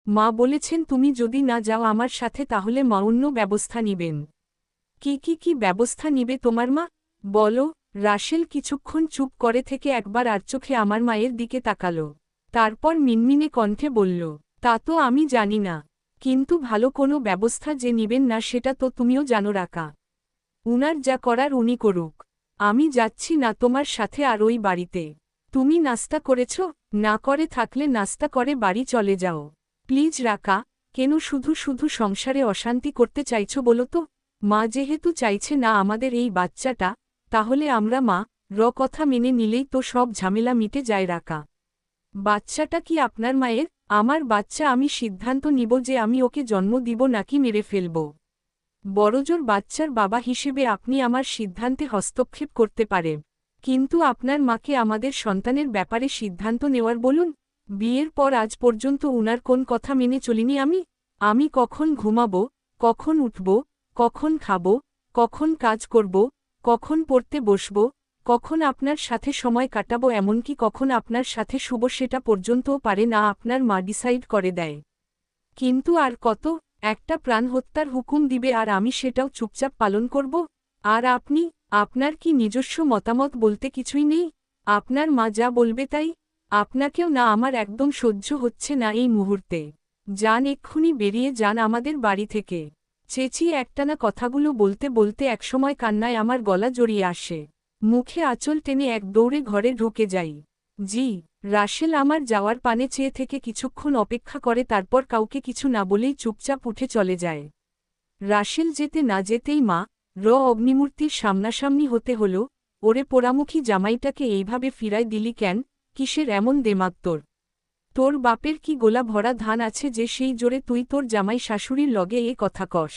মা বলেছেন তুমি যদি না যাও আমার সাথে তাহলে মা অন্য ব্যবস্থা নিবেন। কি ব্যবস্থা নিবে তোমার মা, বলো? রাসেল কিছুক্ষণ চুপ করে থেকে একবার আর চোখে আমার মায়ের দিকে তাকালো। তারপর মিনমিনে কণ্ঠে বলল, তা তো আমি জানি না, কিন্তু ভালো কোনো ব্যবস্থা যে নিবেন না সেটা তো তুমিও জানো রাকা। উনার যা করার উনি করুক। আমি যাচ্ছি না তোমার সাথে আর ওই বাড়িতে। তুমি নাস্তা করেছ? না করে থাকলে নাস্তা করে বাড়ি চলে যাও প্লিজ রাকা। কেন শুধু শুধু সংসারে অশান্তি করতে চাইছো বলো তো? মা যেহেতু চাইছে না আমাদের এই বাচ্চাটা, তাহলে আমরা মা কথা মেনে নিলেই তো সব ঝামেলা মিটে যায় রাকা। বাচ্চাটা কি আপনার মায়ের? আমার বাচ্চা, আমি সিদ্ধান্ত নিব যে আমি ওকে জন্ম দিব নাকি মেরে ফেলব। বড়জোর বাচ্চার বাবা হিসেবে আপনি আমার সিদ্ধান্তে হস্তক্ষেপ করতে পারেন, কিন্তু আপনার মাকে আমাদের সন্তানের ব্যাপারে সিদ্ধান্ত নেওয়ার বলুন। বিয়ের পর আজ পর্যন্ত উনার কোন কথা মেনে চলিনি আমি কখন ঘুমাবো, কখন উঠব, কখন খাব, কখন কাজ করব, কখন পড়তে বসব, কখন আপনার সাথে সময় কাটাবো, এমনকি কখন আপনার সাথে শুব সেটা পর্যন্তও পারে না আপনার মা ডিসাইড করে দেয়। কিন্তু আর কত, একটা প্রাণ হত্যার হুকুম দিবে আর আমি সেটাও চুপচাপ পালন করব? আর আপনি, আপনার কি নিজস্ব মতামত বলতে কিছুই নেই? আপনার মা যা বলবে তাই? আপনাকেও না আমার একদম সহ্য হচ্ছে না এই মুহূর্তে। যান, এক্ষুনি বেরিয়ে যান আমাদের বাড়ি থেকে। চেঁচিয়ে একটানা কথাগুলো বলতে বলতে একসময় কান্নায় আমার গলা জড়িয়ে আসে। মুখে আঁচল টেনে এক দৌড়ে ঘরে ঢুকে যাই। জি। রাসেল আমার যাওয়ার পানে চেয়ে থেকে কিছুক্ষণ অপেক্ষা করে, তারপর কাউকে কিছু না বলেই চুপচাপ উঠে চলে যায়। রাসেল যেতে না যেতেই মা অগ্নিমূর্তির সামনাসামনি হতে হল। ওরে পোড়ামুখী জামাইটাকে এইভাবে ফিরায় দিলি কেন? কিসের এমন দেমাগ তোর? তোর বাপের কি গোলা ভরা ধান আছে যে সেই জোরে তুই তোর জামাই শাশুড়ির লগে এ কথা কস?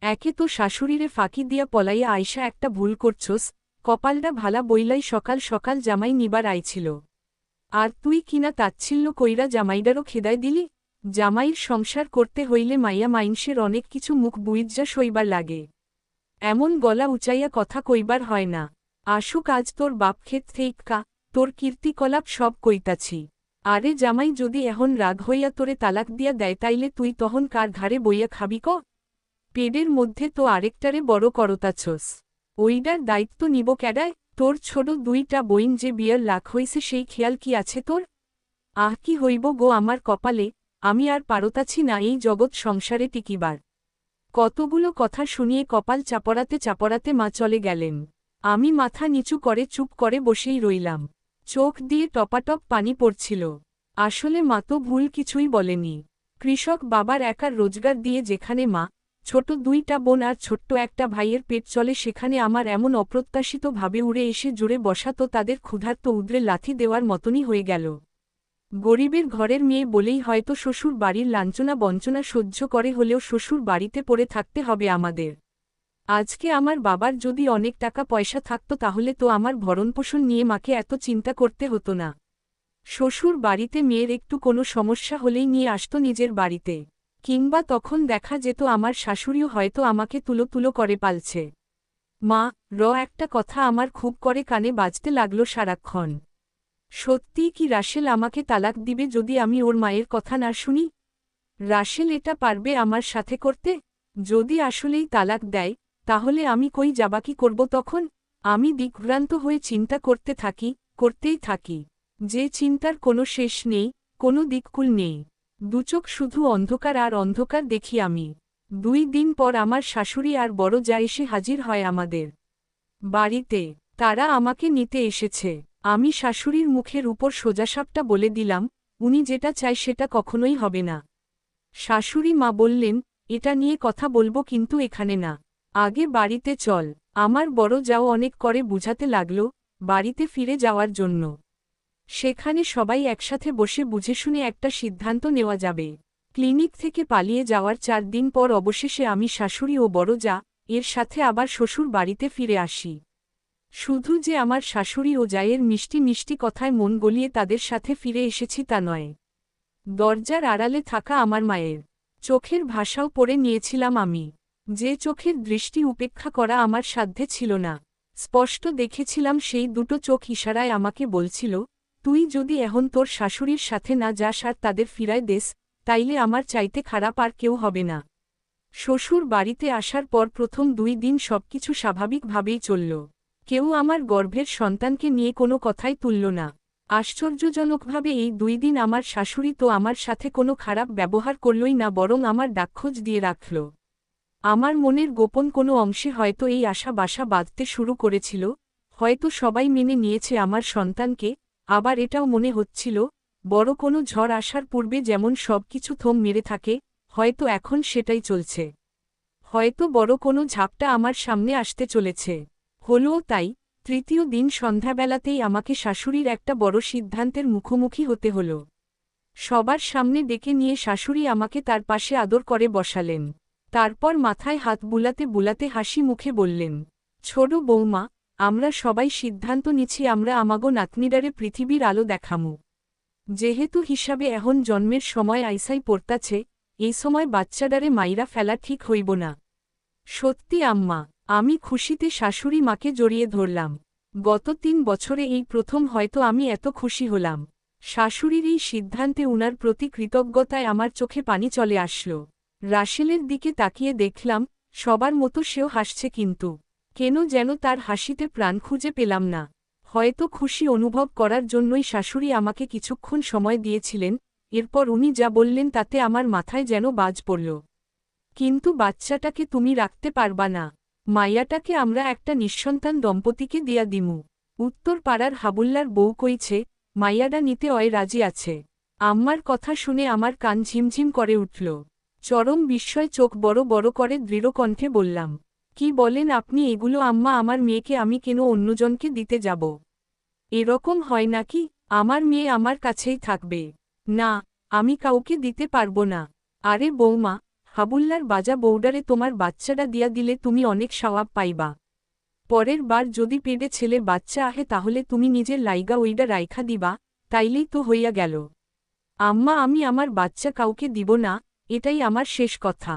একে তো শাশুড়িরে ফাঁকি দিয়া পলাইয়া আইসা একটা ভুল করছস, কপালটা ভালা বইলাই সকাল সকাল জামাই নিবার আইছিল। আর তুই কিনা তাচ্ছিল্য কইরা জামাইডারও খেদায় দিলি। জামাইর সংসার করতে হইলে মাইয়া মাইনসের অনেক কিছু মুখ বুইজ্জা সইবার লাগে, এমন গলা উচাইয়া কথা কইবার হয় না। আসুক আজ তোর বাপ ক্ষেত থেইক্কা, তোর কীর্তিকলাপ সব কইতাছি। আরে জামাই যদি এখন রাগ হইয়া তোরে তালাক দিয়া দেয় তাইলে তুই তখন কার ঘাড়ে বইয়া খাবি ক? পেডের মধ্যে তো আরেকটারে বড় করতাছস, ওইডার দায়িত্ব নিব ক্যাডায়? তোর ছোট দুইটা বইন যে বিয়ার লাখ হইছে সেই খেয়াল কি আছে তোর? আহ, কি হইব গো আমার কপালে, আমি আর পারতাছি না এই জগৎ সংসারে টিকিবার। কতগুলো কথা শুনিয়ে কপাল চাপড়াতে চাপড়াতে মা চলে গেলেন। আমি মাথা নিচু করে চুপ করে বসেই রইলাম। চোখ দিয়ে টপাটপ পানি পড়ছিল। আসলে মা তো ভুল কিছুই বলেনি। কৃষক বাবার একার রোজগার দিয়ে যেখানে মা, ছোট দুইটা বোন আর ছোট্ট একটা ভাইয়ের পেট চলে, সেখানে আমার এমন অপ্রত্যাশিতভাবে উড়ে এসে জুড়ে বসা তো তাদের ক্ষুধার্ত উদ্রে লাথি দেওয়ার মতনই হয়ে গেল। গরিবের ঘরের মেয়ে বলেই হয়তো শ্বশুর বাড়ির লাঞ্ছনা বঞ্চনা সহ্য করে হলেও শ্বশুর বাড়িতে পড়ে থাকতে হবে আমাদের। আজকে আমার বাবার যদি অনেক টাকা পয়সা থাকত তাহলে তো আমার ভরণপোষণ নিয়ে মাকে এত চিন্তা করতে হতো না। শ্বশুর বাড়িতে মেয়ের একটু কোনো সমস্যা হলেই নিয়ে আসতো নিজের বাড়িতে, কিংবা তখন দেখা যেত আমার শাশুড়িও হয়তো আমাকে তুলো তুলো করে পালছে। মা একটা কথা আমার খুব করে কানে বাজতে লাগলো সারাক্ষণ। সত্যিই কি রাসেল আমাকে তালাক দিবে যদি আমি ওর মায়ের কথা না শুনি? রাসেল এটা পারবে আমার সাথে করতে? যদি আসলেই তালাক দেয় তাহলে আমি কই যাবা, কি করব তখন? আমি দিকভ্রান্ত হয়ে চিন্তা করতে থাকি, করতেই থাকি, যে চিন্তার কোনো শেষ নেই, কোনো দিককুল নেই। দুচোখ শুধু অন্ধকার আর অন্ধকার দেখি আমি। 2 দিন পর আমার শাশুড়ি আর বড় যা এসে হাজির হয় আমাদের বাড়িতে। তারা আমাকে নিতে এসেছে। আমি শাশুড়ির মুখের উপর সোজাসাপটা বলে দিলাম, উনি যেটা চায় সেটা কখনোই হবে না। শাশুড়ি মা বললেন, এটা নিয়ে কথা বলবো কিন্তু এখানে না, আগে বাড়িতে চল। আমার বড় যাও অনেক করে বুঝাতে লাগল বাড়িতে ফিরে যাওয়ার জন্য। সেখানে সবাই একসাথে বসে বুঝে শুনে একটা সিদ্ধান্ত নেওয়া যাবে। ক্লিনিক থেকে পালিয়ে যাওয়ার 4 দিন পর অবশেষে আমি শাশুড়ি ও বড় যা এর সাথে আবার শ্বশুর বাড়িতে ফিরে আসি। শুধু যে আমার শাশুড়ি ও জায়ের মিষ্টি মিষ্টি কথায় মন গলিয়ে তাদের সাথে ফিরে এসেছি তা নয়, দরজার আড়ালে থাকা আমার মায়ের চোখের ভাষাও পড়ে নিয়েছিলাম আমি। যে চোখের দৃষ্টি উপেক্ষা করা আমার সাধ্যে ছিল না। স্পষ্ট দেখেছিলাম সেই দুটো চোখ ইশারায় আমাকে বলছিল, তুই যদি এখন তোর শাশুড়ির সাথে না যাস আর তাদের ফিরায় দেস, তাইলে আমার চাইতে খারাপ আর কেউ হবে না। শ্বশুর বাড়িতে আসার পর প্রথম 2 দিন সবকিছু স্বাভাবিকভাবেই চলল। কেউ আমার গর্ভের সন্তানকে নিয়ে কোনো কথাই তুলল না। আশ্চর্যজনকভাবে এই 2 দিন আমার শাশুড়ি তো আমার সাথে কোনো খারাপ ব্যবহার করলই না, বরং আমার ডাকখোঁজ দিয়ে রাখল। আমার মনের গোপন কোনো অংশে হয়তো এই আশা বাসা বাঁধতে শুরু করেছিল, হয়তো সবাই মেনে নিয়েছে আমার সন্তানকে, আবার এটাও মনে হচ্ছিল, বড় কোনো ঝড় আসার পূর্বে যেমন সব কিছু থম মেরে থাকে, হয়তো এখন সেটাই চলছে। হয়তো বড় কোনো ঝাপটা আমার সামনে আসতে চলেছে। হলোও তাই। তৃতীয় দিন সন্ধ্যাবেলাতেই আমাকে শাশুড়ির একটা বড় সিদ্ধান্তের মুখোমুখি হতে হল। সবার সামনে ডেকে নিয়ে শাশুড়ি আমাকে তার পাশে আদর করে বসালেন। তারপর মাথায় হাত বুলাতে বুলাতে হাসি মুখে বললেন, ছোট বৌমা, আমরা সবাই সিদ্ধান্ত নিছি আমরা আমাগো নাতনিডারে পৃথিবীর আলো দেখামু। যেহেতু হিসাবে এখন জন্মের সময় আইসাই পড়তাছে, এই সময় বাচ্চাডারে মাইরা ফেলা ঠিক হইব না। সত্যি আম্মা, আমি খুশিতে শাশুড়ি মাকে জড়িয়ে ধরলাম। গত 3 বছরে এই প্রথম হয়তো আমি এত খুশি হলাম। শাশুড়ির এই সিদ্ধান্তে উনার প্রতি কৃতজ্ঞতায় আমার চোখে পানি চলে আসল। রাশেলের দিকে তাকিয়ে দেখলাম, সবার মতো সেও হাসছে, কিন্তু কেন যেন তার হাসিতে প্রাণ খুঁজে পেলাম না। হয়তো খুশি অনুভব করার জন্যই শাশুড়ি আমাকে কিছুক্ষণ সময় দিয়েছিলেন, এরপর উনি যা বললেন তাতে আমার মাথায় যেন বাজ পড়ল। কিন্তু বাচ্চাটাকে তুমি রাখতে পারবা না। মাইয়াটাকে আমরা একটা নিঃসন্তান দম্পতিকে দিয়া দিমু। উত্তর পাড়ার হাবুল্লার বউ কইছে, মাইয়াডা নিতে অয় রাজি আছে। আম্মার কথা শুনে আমার কান ঝিমঝিম করে উঠল। চরম বিস্ময় চোখ বড় বড় করে দৃঢ় কণ্ঠে বললাম, কি বলেন আপনি এগুলো আম্মা? আমার মেয়েকে আমি কেন অন্যজনকে দিতে যাব? এরকম হয় নাকি? আমার মেয়ে আমার কাছেই থাকবে। না, আমি কাউকে দিতে পারবো না। আরে বৌমা, হাবুল্লার বাজা বৌডারে তোমার বাচ্চাটা দিয়া দিলে তুমি অনেক সওয়াব পাইবা। পরের বার যদি পেটে ছেলে বাচ্চা আহে তাহলে তুমি নিজের লাইগা ওইডা রাইখা দিবা, তাইলেই তো হইয়া গেল। আম্মা, আমি আমার বাচ্চা কাউকে দিব না, এটাই আমার শেষ কথা।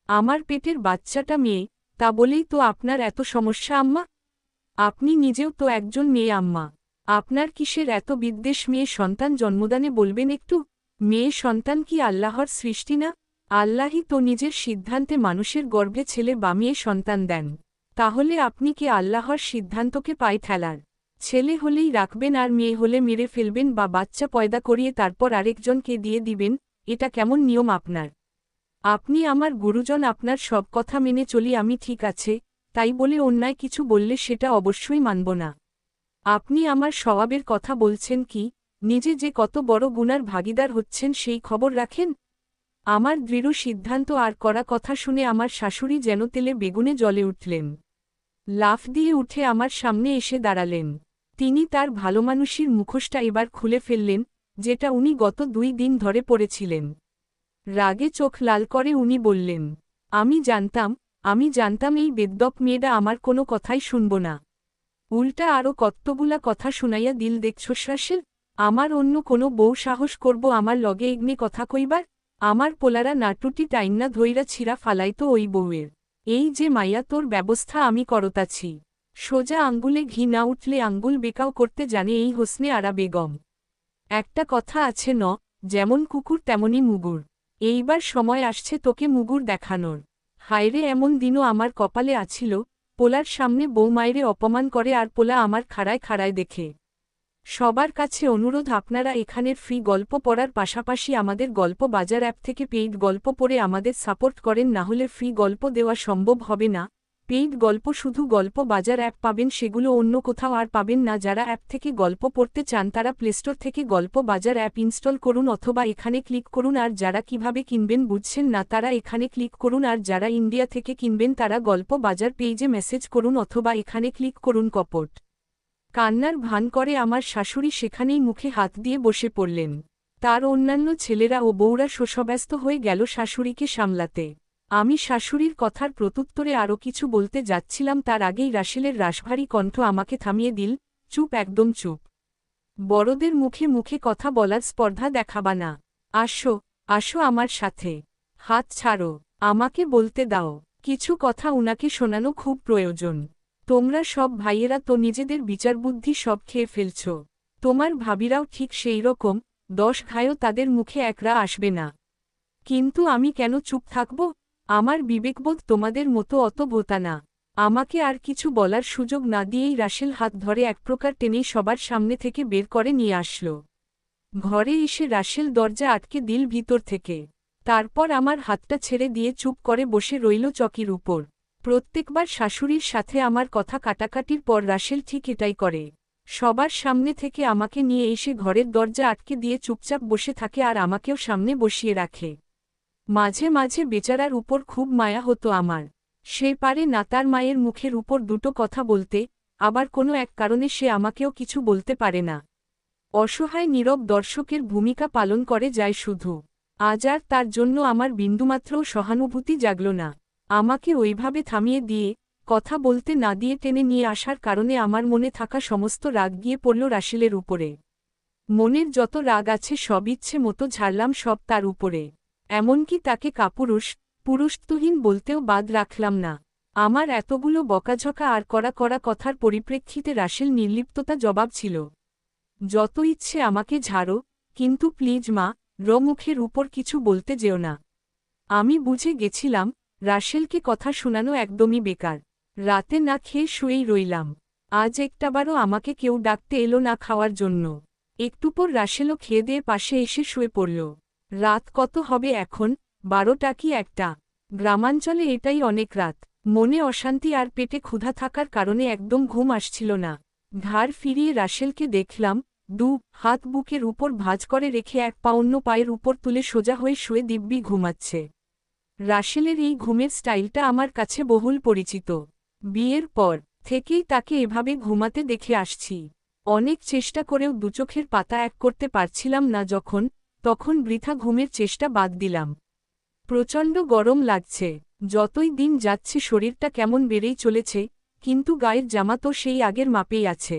আমার পেটের বাচ্চাটা মেয়ে, তা বলেই তো আপনার এত সমস্যা আম্মা? আপনি নিজেও তো একজন মেয়ে আম্মা। আপনার কিসের এত বিদ্বেষ মেয়ে সন্তান জন্মদানে বলবেন একটু? মেয়ে সন্তান কি আল্লাহর সৃষ্টি না? আল্লাহই তো নিজের সিদ্ধান্তে মানুষের গর্ভে ছেলে বা মেয়ে সন্তান দেন। তাহলে আপনি কি আল্লাহর সিদ্ধান্তকে পায়ে ঠেলার? ছেলে হলেই রাখবেন আর মেয়ে হলে মেরে ফেলবেন বা বাচ্চা পয়দা করিয়ে তারপর আরেকজনকে দিয়ে দিবেন, এটা কেমন নিয়ম আপনার? আপনি আমার গুরুজন, আপনার সব কথা মেনে চলি আমি, ঠিক আছে, তাই বলে অন্যায় কিছু বললে সেটা অবশ্যই মানব না। আপনি আমার সওয়াবের কথা বলছেন কি? নিজে যে কত বড় গুনার ভাগিদার হচ্ছেন সেই খবর রাখেন? আমার দৃঢ় সিদ্ধান্ত আর করা কথা শুনে আমার শাশুড়ি যেন তেলে বেগুনে জ্বলে উঠলেন। লাফ দিয়ে উঠে আমার সামনে এসে দাঁড়ালেন। তিনি তার ভালোমানুষির মুখোশটা এবার খুলে ফেললেন, যেটা উনি গত 2 দিন ধরে পড়েছিলেন। রাগে চোখ লাল করে উনি বললেন, আমি জানতাম এই বেদ্যপ মেয়েটা আমার কোনো কথাই শুনব না। উল্টা আরও কতগুলা কথা শুনাইয়া দিল দেখছস রাশেল? আমার অন্য কোনো বউ সাহস করব আমার লগে এগনি কথা কইবার? আমার পোলারা নাটুটি টাইন্না ধইরা ছিঁড়া ফালাইতো ওই বউয়ের। এই যে মাইয়া, তোর ব্যবস্থা আমি করতাছি। সোজা আঙ্গুলে ঘি না উঠলে আঙ্গুল বেকাও করতে জানে এই হোসনে আরা বেগম। একটা কথা আছে ন, যেমন কুকুর তেমনি মুগুর। এইবার সময় আসছে তোকে মুগুর দেখানোর। হায়রে, এমন দিনও আমার কপালে আছিল, পোলার সামনে বউ মায়েরে অপমান করে আর পোলা আমার খাড়ায় খাড়ায় দেখে। সবার কাছে অনুরোধ, আপনারা এখানের ফ্রি গল্প পড়ার পাশাপাশি আমাদের গল্প বাজার অ্যাপ থেকে পেইড গল্প পড়ে আমাদের সাপোর্ট করেন, না হলে ফ্রি গল্প দেওয়া সম্ভব হবে না। পেইড গল্প শুধু গল্প বাজার অ্যাপ পাবেন, সেগুলো অন্য কোথাও আর পাবেন না। যারা অ্যাপ থেকে গল্প পড়তে চান তারা প্লেস্টোর থেকে গল্প বাজার অ্যাপ ইনস্টল করুন অথবা এখানে ক্লিক করুন। আর যারা কিভাবে কিনবেন বুঝছেন না তারা এখানে ক্লিক করুন। আর যারা ইন্ডিয়া থেকে কিনবেন তারা গল্প বাজার পেইজে মেসেজ করুন অথবা এখানে ক্লিক করুন। কপট কান্নার ভান করে আমার শাশুড়ি সেখানেই মুখে হাত দিয়ে বসে পড়লেন। তার অন্যান্য ছেলেরা ও বউরা শোষব্যস্ত হয়ে গেল শাশুড়িকে সামলাতে। আমি শাশুড়ির কথার প্রত্যুত্তরে আরও কিছু বলতে যাচ্ছিলাম, তার আগেই রাশেলের রাশভারী কণ্ঠ আমাকে থামিয়ে দিল। চুপ, একদম চুপ। বড়দের মুখে মুখে কথা বলার স্পর্ধা দেখাবা না। আসো, আসো আমার সাথে। হাত ছাড়ো, আমাকে বলতে দাও। কিছু কথা উনাকে শোনানো খুব প্রয়োজন। তোমরা সব ভাইয়েরা তো নিজেদের বিচারবুদ্ধি সব খেয়ে ফেলছো। তোমার ভাবিরাও ঠিক সেই রকম, 10 ঘায়ও তাদের মুখে একরা আসবে না। কিন্তু আমি কেন চুপ থাকব? আমার বিবেকবোধ তোমাদের মতো অত বোতা না। আমাকে আর কিছু বলার সুযোগ না দিয়েই রাসেল হাত ধরে এক প্রকার টেনেই সবার সামনে থেকে বের করে নিয়ে আসল। ঘরে এসে রাসেল দরজা আটকে দিল ভিতর থেকে। তারপর আমার হাতটা ছেড়ে দিয়ে চুপ করে বসে রইল চকির উপর। প্রত্যেকবার শাশুড়ির সাথে আমার কথা কাটাকাটির পর রাসেল ঠিক এটাই করে। সবার সামনে থেকে আমাকে নিয়ে এসে ঘরের দরজা আটকে দিয়ে চুপচাপ বসে থাকে আর আমাকেও সামনে বসিয়ে রাখে। মাঝে মাঝে বেচারার উপর খুব মায়া হতো আমার। সে পারে না তার মায়ের মুখের উপর দুটো কথা বলতে, আবার কোনো এক কারণে সে আমাকেও কিছু বলতে পারে না। অসহায় নীরব দর্শকের ভূমিকা পালন করে যায় শুধু। আজ আর তার জন্য আমার বিন্দুমাত্রও সহানুভূতি জাগল না। আমাকে ওইভাবে থামিয়ে দিয়ে, কথা বলতে না দিয়ে টেনে নিয়ে আসার কারণে আমার মনে থাকা সমস্ত রাগ গিয়ে পড়ল রাসেলের উপরে। মনের যত রাগ আছে সব ইচ্ছে মতো ঝাড়লাম সব তার উপরে। এমনকি তাকে কাপুরুষ, পুরুষত্বহীন বলতেও বাদ রাখলাম না। আমার এতগুলো বকাঝকা আর কড়া কড়া কথার পরিপ্রেক্ষিতে রাসেল নির্লিপ্ততা জবাব ছিল, যত ইচ্ছে আমাকে ঝাড়ো, কিন্তু প্লিজ মা, মুখের উপর কিছু বলতে যেও না। আমি বুঝে গেছিলাম, রাসেলকে কথা শোনানো একদমই বেকার। রাতে না খেয়ে শুয়েই রইলাম। আজ একটাবারও আমাকে কেউ ডাকতে এলো না খাওয়ার জন্য। একটু পর রাসেলও খেয়ে দিয়ে পাশে এসে শুয়ে পড়ল। রাত কত হবে এখন? 12টা কি 1টা? গ্রামাঞ্চলে এটাই অনেক রাত। মনে অশান্তি আর পেটে ক্ষুধা থাকার কারণে একদম ঘুম আসছিল না। ঘাড় ফিরিয়ে রাসেলকে দেখলাম, হাত বুকের উপর ভাঁজ করে রেখে এক পা অন্য পায়ের উপর তুলে সোজা হয়ে শুয়ে দিব্যি ঘুমাচ্ছে। রাসেলের এই ঘুমের স্টাইলটা আমার কাছে বহুল পরিচিত। বিয়ের পর থেকেই তাকে এভাবে ঘুমাতে দেখে আসছি। অনেক চেষ্টা করেও দুচোখের পাতা এক করতে পারছিলাম না তখন বৃথা ঘুমের চেষ্টা বাদ দিলাম। প্রচণ্ড গরম লাগছে। যতই দিন যাচ্ছে শরীরটা কেমন বেড়েই চলেছে, কিন্তু গায়ের জামা তো সেই আগের মাপেই আছে।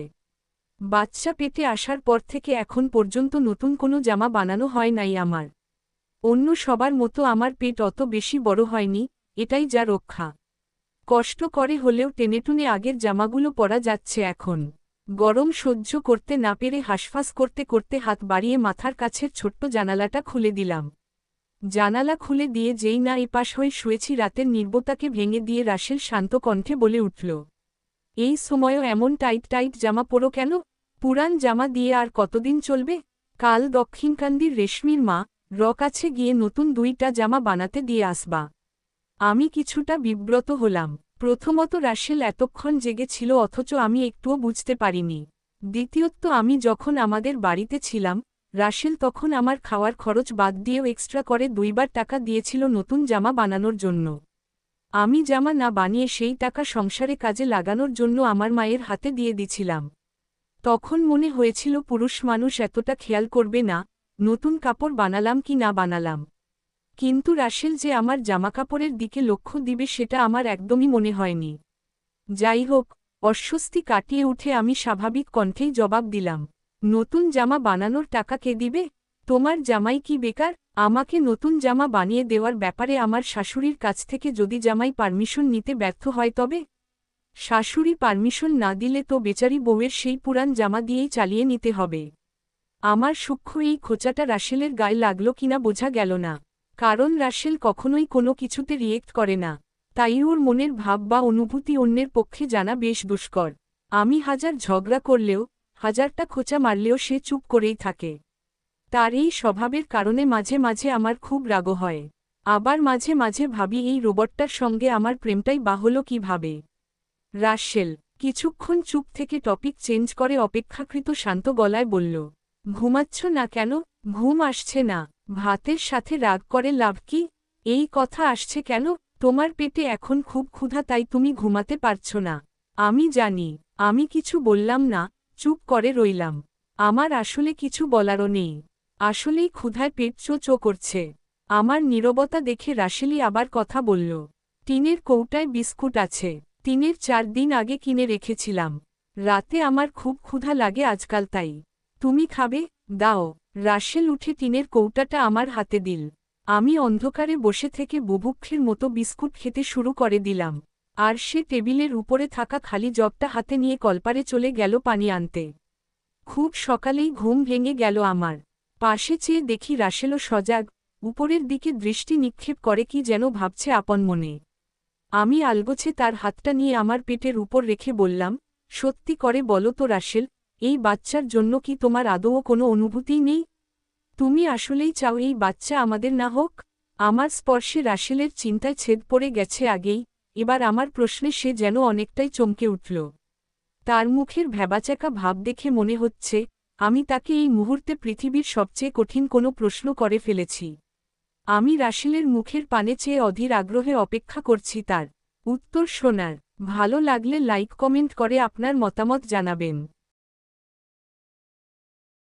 বাচ্চা পেটে আসার পর থেকে এখন পর্যন্ত নতুন কোনো জামা বানানো হয় নাই আমার। অন্য সবার মতো আমার পেট অত বেশি বড় হয়নি, এটাই যা রক্ষা। কষ্ট করে হলেও টেনেটুনে আগের জামাগুলো পরা যাচ্ছে এখন। গরম সহ্য করতে না পেরে হাঁসফাঁস করতে করতে হাত বাড়িয়ে মাথার কাছের ছোট্ট জানালাটা খুলে দিলাম। জানালা খুলে দিয়ে যেই না এপাশ হয়ে শুয়েছি রাতের নির্বতাকে ভেঙে দিয়ে রাসেল শান্ত কণ্ঠে বলে উঠল, এই সময়ও এমন টাইট টাইট জামা পরো কেন? পুরান জামা দিয়ে আর কতদিন চলবে? কাল দক্ষিণকান্দির রেশমির মা কাছে গিয়ে নতুন 2টা জামা বানাতে দিয়ে আসবা। আমি কিছুটা বিব্রত হলাম। প্রথমত রাসেল এতক্ষণ জেগেছিল অথচ আমি একটুও বুঝতে পারিনি। দ্বিতীয়ত আমি যখন আমাদের বাড়িতে ছিলাম, রাসেল তখন আমার খাওয়ার খরচ বাদ দিয়েও এক্সট্রা করে 2বার টাকা দিয়েছিল নতুন জামা বানানোর জন্য। আমি জামা না বানিয়ে সেই টাকা সংসারে কাজে লাগানোর জন্য আমার মায়ের হাতে দিয়ে দিছিলাম। তখন মনে হয়েছিল পুরুষ মানুষ এতটা খেয়াল করবে না, নতুন কাপড় বানালাম কি না বানালাম। কিন্তু রাসেল যে আমার জামাকাপড়ের দিকে লক্ষ্য দিবে সেটা আমার একদমই মনে হয়নি। যাই হোক, অস্বস্তি কাটিয়ে উঠে আমি স্বাভাবিক কণ্ঠেই জবাব দিলাম, নতুন জামা বানানোর টাকা কে দিবে? তোমার জামাই কি বেকার? আমাকে নতুন জামা বানিয়ে দেওয়ার ব্যাপারে আমার শাশুড়ির কাছ থেকে যদি জামাই পারমিশন নিতে ব্যর্থ হয় তবে? শাশুড়ি পারমিশন না দিলে তো বেচারি বউয়ের সেই পুরান জামা দিয়েই চালিয়ে নিতে হবে। আমার সূক্ষ্ম এই খোঁচাটা রাসেলের গায়ে লাগল কিনা বোঝা গেল না। কারণ রাসেল কখনোই কোনো কিছুতে রিয়েক্ট করে না, তাই ওর মনের ভাব বা অনুভূতি অন্যের পক্ষে জানা বেশ দুষ্কর। আমি হাজার ঝগড়া করলেও, হাজারটা খোঁচা মারলেও সে চুপ করেই থাকে। তার এই স্বভাবের কারণে মাঝে মাঝে আমার খুব রাগ হয়। আবার মাঝে মাঝে ভাবি এই রোবটটার সঙ্গে আমার প্রেমটাই বা হলো কীভাবে। রাসেল কিছুক্ষণ চুপ থেকে টপিক চেঞ্জ করে অপেক্ষাকৃত শান্ত গলায় বলল, ঘুমাচ্ছ না কেন? ঘুম আসছে না? ভাতের সাথে রাগ করে লাভ কি? এই কথা আসছে কেন? তোমার পেটে এখন খুব ক্ষুধা তাই তুমি ঘুমাতে পারছ না। আমি জানি। আমি কিছু বললাম না, চুপ করে রইলাম। আমার আসলে কিছু বলারও নেই। আসলেই ক্ষুধায় পেট চো করছে। আমার নীরবতা দেখে রাসেলই আবার কথা বলল, টিনের কৌটায় বিস্কুট আছে। 3-4 দিন আগে কিনে রেখেছিলাম। রাতে আমার খুব ক্ষুধা লাগে আজকাল তাই। তুমি খাবে? দাও। রাসেল উঠে টিনের কৌটাটা আমার হাতে দিল। আমি অন্ধকারে বসে থেকে বুভুক্ষের মতো বিস্কুট খেতে শুরু করে দিলাম। আর সে টেবিলের উপরে থাকা খালি জগটা হাতে নিয়ে কলপারে চলে গেল পানি আনতে। খুব সকালেই ঘুম ভেঙে গেল আমার। পাশে চেয়ে দেখি রাসেলও সজাগ, উপরের দিকে দৃষ্টি নিক্ষেপ করে কি যেন ভাবছে আপন মনে। আমি আলগোছে তার হাতটা নিয়ে আমার পেটের উপর রেখে বললাম, সত্যি করে বলো তো রাশেল, এই বাচ্চার জন্য কি তোমার আদৌ কোনো অনুভূতিই নেই? তুমি আসলেই চাও এই বাচ্চা আমাদের না হোক? আমার স্পর্শে রাশেলের চিন্তায় ছেদ পড়ে গেছে আগেই, এবার আমার প্রশ্নে সে যেন অনেকটাই চমকে উঠল। তার মুখের ভ্যাবাচ্যাকা ভাব দেখে মনে হচ্ছে আমি তাকে এই মুহূর্তে পৃথিবীর সবচেয়ে কঠিন কোনো প্রশ্ন করে ফেলেছি। আমি রাশেলের মুখের পানে চেয়ে অধীর আগ্রহে অপেক্ষা করছি তার উত্তর শোনার। ভালো লাগলে লাইক কমেন্ট করে আপনার মতামত জানাবেন।